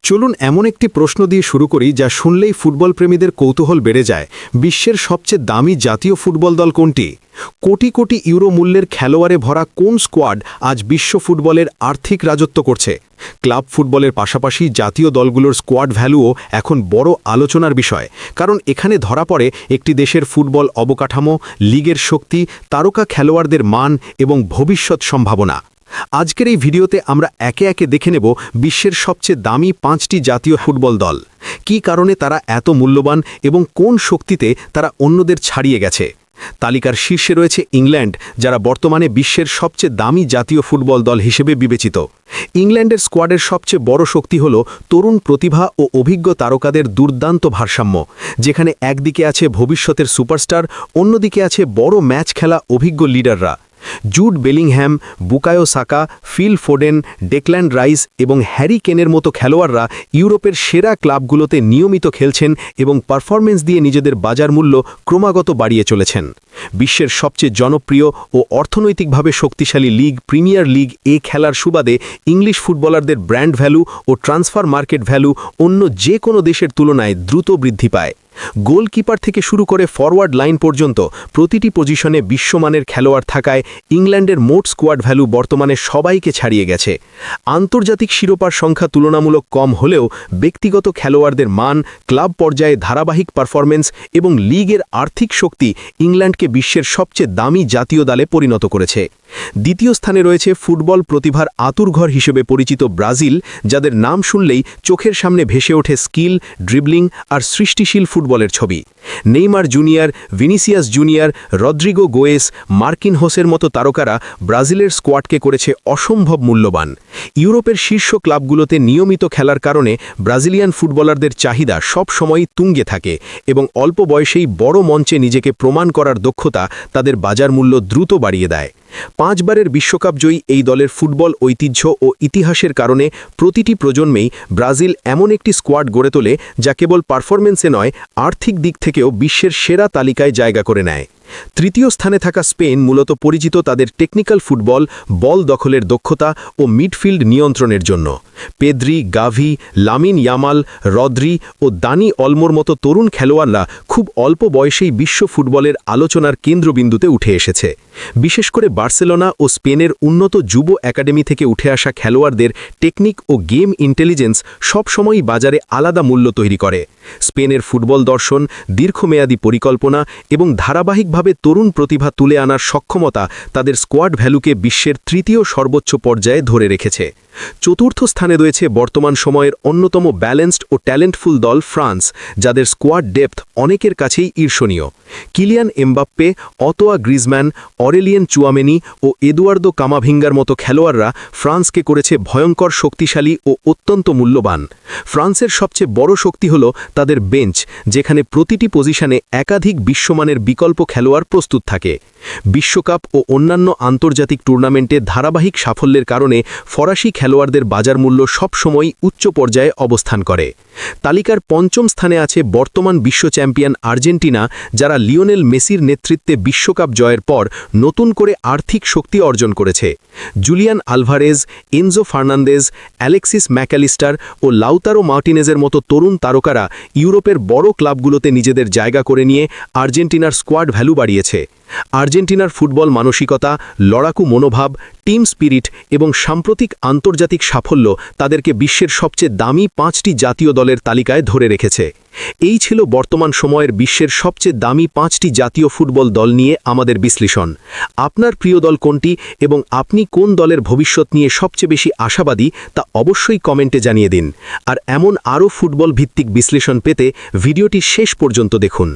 চলুন এমন একটি প্রশ্ন দিয়ে শুরু করি যা শুনলেই ফুটবল প্রেমীদের কৌতূহল বেড়ে যায়। বিশ্বের সবচেয়ে দামি জাতীয় ফুটবল দল কোনটি? কোটি কোটি ইউরো মূল্যের খেলোয়াড়ে ভরা কোন স্কোয়াড আজ বিশ্ব ফুটবলের আর্থিক রাজত্ব করছে? ক্লাব ফুটবলের পাশাপাশি জাতীয় দলগুলোর স্কোয়াড ভ্যালুও এখন বড় আলোচনার বিষয়, কারণ এখানে ধরা পড়ে একটি দেশের ফুটবল অবকাঠামো, লিগের শক্তি, তারকা খেলোয়াড়দের মান এবং ভবিষ্যৎ সম্ভাবনা। আজকের এই ভিডিওতে আমরা একে একে দেখে নেব বিশ্বের সবচেয়ে দামি 5টি জাতীয় ফুটবল দল, কী কারণে তারা এত মূল্যবান এবং কোন শক্তিতে তারা অন্যদের ছাড়িয়ে গেছে। তালিকার শীর্ষে রয়েছে ইংল্যান্ড, যারা বর্তমানে বিশ্বের সবচেয়ে দামি জাতীয় ফুটবল দল হিসেবে বিবেচিত। ইংল্যান্ডের স্কোয়াডের সবচেয়ে বড় শক্তি হল তরুণ প্রতিভা ও অভিজ্ঞ তারকাদের দুর্দান্ত ভারসাম্য, যেখানে একদিকে আছে ভবিষ্যতের সুপারস্টার, অন্যদিকে আছে বড় ম্যাচ খেলা অভিজ্ঞ লিডাররা। Jude Bellingham, Bukayo Saka, Phil Foden, Declan Rice এবং হ্যারি কেনের মতো খেলোয়াড়রা ইউরোপের সেরা ক্লাবগুলোতে নিয়মিত খেলছেন এবং পারফরমেন্স দিয়ে নিজেদের বাজার মূল্য ক্রমাগত বাড়িয়ে চলেছেন। বিশ্বের সবচেয়ে জনপ্রিয় ও অর্থনৈতিকভাবে শক্তিশালী লিগ প্রিমিয়ার লিগ খেলার সুবাদে ইংলিশ ফুটবলারদের ব্র্যান্ড ভ্যালু ও ট্রান্সফার মার্কেট ভ্যালু অন্য যে কোনো দেশের তুলনায় দ্রুত বৃদ্ধি পায়। গোলকিপার থেকে শুরু করে ফরওয়ার্ড লাইন পর্যন্ত প্রতিটি পজিশনে বিশ্বমানের খেলোয়াড় থাকায় ইংল্যান্ডের মোট স্কোয়াড ভ্যালু বর্তমানে সবাইকে ছাড়িয়ে গেছে। আন্তর্জাতিক শিরোপার সংখ্যা তুলনামূলক কম হলেও ব্যক্তিগত খেলোয়াড়দের মান, ক্লাব পর্যায়ে ধারাবাহিক পারফরমেন্স এবং লিগের আর্থিক শক্তি ইংল্যান্ডকে বিশ্বের সবচেয়ে দামি জাতীয় দলে পরিণত করেছে। দ্বিতীয় স্থানে রয়েছে ফুটবল প্রতিভার আতুরঘর হিসেবে পরিচিত ব্রাজিল, যাদের নাম শুনলেই চোখের সামনে ভেসে ওঠে স্কিল, ড্রিবলিং আর সৃষ্টিশীল ফুটবলের ছবি। Neymar junior, Vinicius junior, Rodrygo Goes, মার্কিনহোসের মতো তারকারা ব্রাজিলের স্কোয়াডকে করেছে অসম্ভব মূল্যবান। ইউরোপের শীর্ষ ক্লাবগুলোতে নিয়মিত খেলার কারণে ব্রাজিলিয়ান ফুটবলারদের চাহিদা সব সময়ই তুঙ্গে থাকে এবং অল্প বয়সেই বড় মঞ্চে নিজেকে প্রমাণ করার দক্ষতা তাদের বাজার মূল্য দ্রুত বাড়িয়ে দেয়। 5 বারের বিশ্বকাপ জয়ী এই দলের ফুটবল ঐতিহ্য ও ইতিহাসের কারণে প্রতিটি প্রজন্মেই ব্রাজিল এমন একটি স্কোয়াড গড়ে তোলে যা কেবল পারফরমেন্সে নয়, আর্থিক দিক থেকেও বিশ্বের সেরা তালিকায় জায়গা করে নেয়। তৃতীয় স্থানে থাকা স্পেন মূলত পরিচিত তাদের টেকনিক্যাল ফুটবল, বল দখলের দক্ষতা ও মিডফিল্ড নিয়ন্ত্রণের জন্য। পেদ্রি, গাভি, লামিন ইয়ামাল, রদ্রি ও দানি অলমোর মতো তরুণ খেলোয়াড়রা খুব অল্প বয়সেই বিশ্ব ফুটবলের আলোচনার কেন্দ্রবিন্দুতে উঠে এসেছে। বিশেষ করে বার্সেলোনা ও স্পেনের উন্নত যুব একাডেমি থেকে উঠে আসা খেলোয়াড়দের টেকনিক ও গেম ইন্টেলিজেন্স সবসময়ই বাজারে আলাদা মূল্য তৈরি করে। স্পেনের ফুটবল দর্শন, দীর্ঘমেয়াদী পরিকল্পনা এবং ধারাবাহিকভাবে তরুণ প্রতিভা তুলে আনার সক্ষমতা তাদের স্কোয়াড ভ্যালুকে বিশ্বের তৃতীয় সর্বোচ্চ পর্যায়ে ধরে রেখেছে। চতুর্থ স্থানে রয়েছে বর্তমান সময়ের অন্যতম ব্যালেন্সড ও ট্যালেন্টফুল দল ফ্রান্স, যাদের স্কোয়াড ডেপথ অনেকের কাছেই ঈর্ষণীয়। কিলিয়ান এমবাপ্পে, অতোয়া গ্রিজম্যান, অরেলিয়েন চুয়ামেনি ও এদুয়ার্দো কামাভিঙ্গার মতো খেলোয়াড়রা ফ্রান্সকে করেছে ভয়ঙ্কর শক্তিশালী ও অত্যন্ত মূল্যবান। ফ্রান্সের সবচেয়ে বড় শক্তি হল তাদের বেঞ্চ, যেখানে প্রতিটি পজিশনে একাধিক বিশ্বমানের বিকল্প খেলোয়াড় প্রস্তুত থাকে। বিশ্বকাপ ও অন্যান্য আন্তর্জাতিক টুর্নামেন্টে ধারাবাহিক সাফল্যের কারণে ফরাসি খেলোয়াড়দের বাজার মূল্য সবসময়ই উচ্চ পর্যায়ে অবস্থান করে। তালিকার 5ম স্থানে আছে বর্তমান বিশ্ব চ্যাম্পিয়ন আর্জেন্টিনা, যারা লিওনেল মেসির নেতৃত্বে বিশ্বকাপ জয়ের পর নতুন করে আর্থিক শক্তি অর্জন করেছে। Julian Alvarez, Enzo Fernandez, Alexis Mac Allister ও লাউতারো মার্টিনেজের মতো তরুণ তারকারা ইউরোপের বড় ক্লাবগুলোতে নিজেদের জায়গা করে নিয়ে আর্জেন্টিনার স্কোয়াড ভ্যালু বাড়িয়েছে। আর্জেন্টিনার ফুটবল মানসিকতা, লড়াকু মনোভাব, টিম স্পিরিট এবং সাম্প্রতিক আন্তর্জাতিক সাফল্য তাদেরকে বিশ্বের সবচেয়ে দামি 5টি জাতীয় দলের তালিকায় ধরে রেখেছে। এই ছিল বর্তমান সময়ের বিশ্বের সবচেয়ে দামি 5টি জাতীয় ফুটবল দল নিয়ে আমাদের বিশ্লেষণ। আপনার প্রিয় দল কোনটি এবং আপনি কোন দলের ভবিষ্যৎ নিয়ে সবচেয়ে বেশি আশাবাদী তা অবশ্যই কমেন্টে জানিয়ে দিন। আর এমন আরও ফুটবল ভিত্তিক বিশ্লেষণ পেতে ভিডিওটি শেষ পর্যন্ত দেখুন।